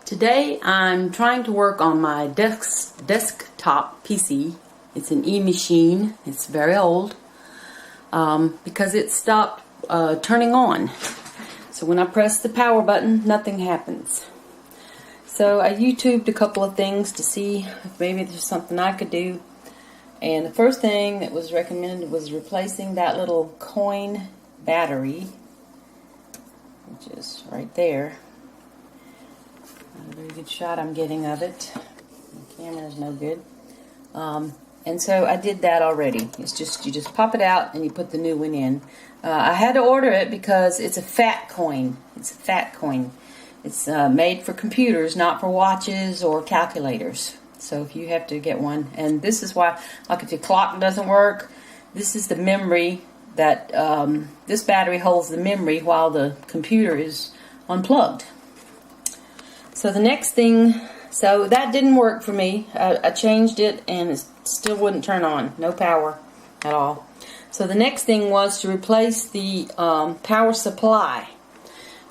Today I'm trying to work on my desktop PC. It's an e-machine. It's very old because it stopped turning on. So when I press the power button, nothing happens. So I YouTubed a couple of things to see if maybe there's something I could do. And the first thing that was recommended was replacing that little coin battery, which is right there. Not a very good shot I'm getting of it. The camera's no good. And so I did that already. It's just, you just pop it out and you put the new one in. I had to order it because it's a fat coin. It's a fat coin. It's made for computers, not for watches or calculators. So if you have to get one, and this is why, like if your clock doesn't work, this is the memory that, this battery holds the memory while the computer is unplugged. So the next thing, so that didn't work for me. I changed it and it still wouldn't turn on. No power at all. So the next thing was to replace the power supply.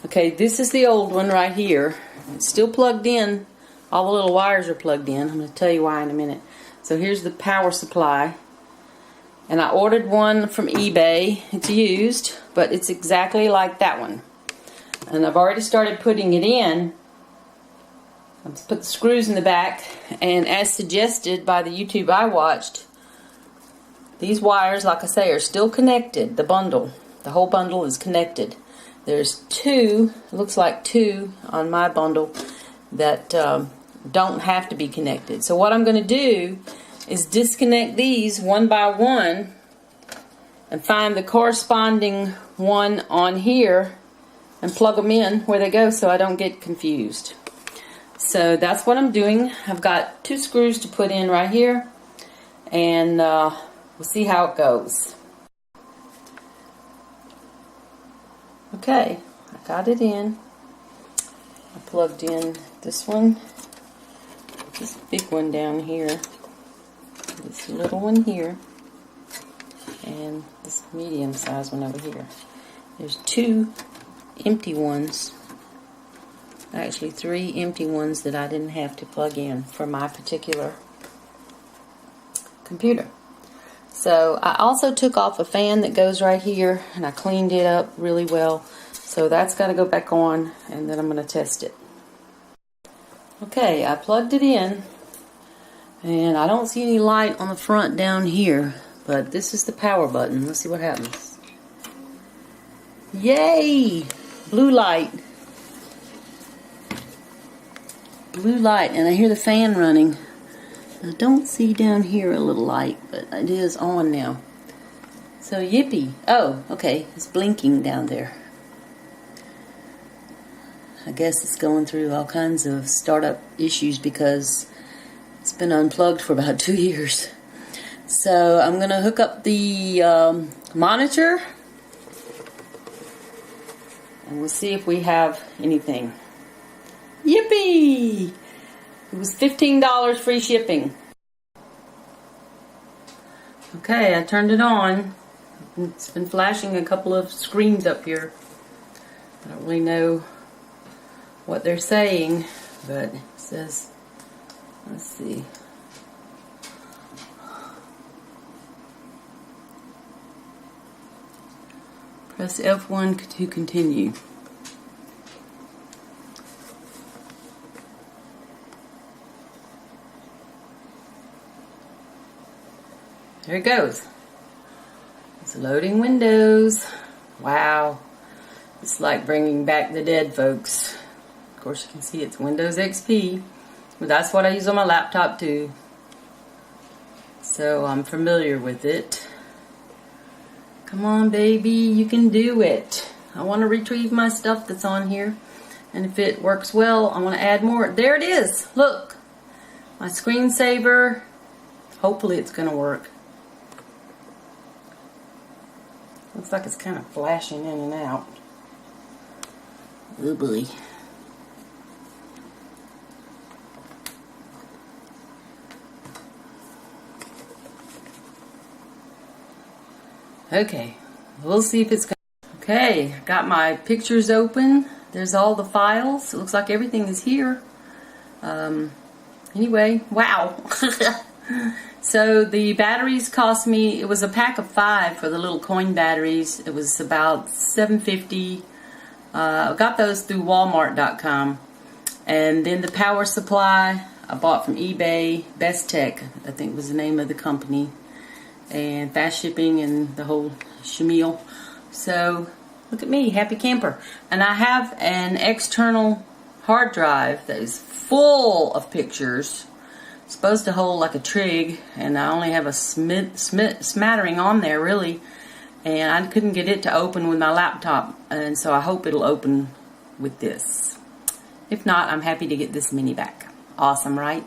Okay, this is the old one right here. It's still plugged in. All the little wires are plugged in. I'm going to tell you why in a minute. So here's the power supply. And I ordered one from eBay. It's used, but it's exactly like that one. And I've already started putting it in. I've put the screws in the back, and as suggested by the YouTube I watched, these wires, like I say, are still connected. The bundle, the whole bundle is connected. There's two, looks like two on my bundle that don't have to be connected. So what I'm going to do is disconnect these one by one and find the corresponding one on here and plug them in where they go so I don't get confused. So that's what I'm doing. I've got two screws to put in right here, and we'll see how it goes. Okay, I got it in. I plugged in this one, this big one down here, this little one here, and this medium sized one over here. There's two empty ones. Actually, three empty ones that I didn't have to plug in for my particular computer. So I also took off a fan that goes right here, and I cleaned it up really well. So that's got to go back on, and then I'm going to test it. Okay, I plugged it in, and I don't see any light on the front down here, but this is the power button. Let's see what happens. Yay! Blue light. Blue light, and I hear the fan running. I don't see down here a little light, but it is on now. So yippee. Oh, okay, it's blinking down there. I guess it's going through all kinds of startup issues because it's been unplugged for about 2 years. So I'm going to hook up the monitor, and we'll see if we have anything. Yippee! It was $15 free shipping. Okay, I turned it on. It's been flashing a couple of screens up here. I don't really know what they're saying, but it says, let's see. Press F1 to continue. There it goes. It's loading Windows. Wow. It's like bringing back the dead, folks. Of course, you can see it's Windows XP. But that's what I use on my laptop, too. So I'm familiar with it. Come on, baby. You can do it. I want to retrieve my stuff that's on here. And if it works well, I want to add more. There it is. Look. My screensaver. Hopefully it's going to work. Looks like it's kind of flashing in and out. Oh boy. Okay, we'll see if it's going. Okay, got my pictures open. There's all the files. It looks like everything is here. Anyway, wow. So the batteries cost me, it was a pack of 5 for the little coin batteries. It was about $7.50. I got those through Walmart.com. And then the power supply I bought from eBay. Best Tech, I think was the name of the company. And fast shipping and the whole shameel. So look at me, happy camper. And I have an external hard drive that is full of pictures. It's supposed to hold like a trig, and I only have a smattering on there really, and I couldn't get it to open with my laptop, and so I hope it'll open with this. If not, I'm happy to get this mini back. Awesome, right?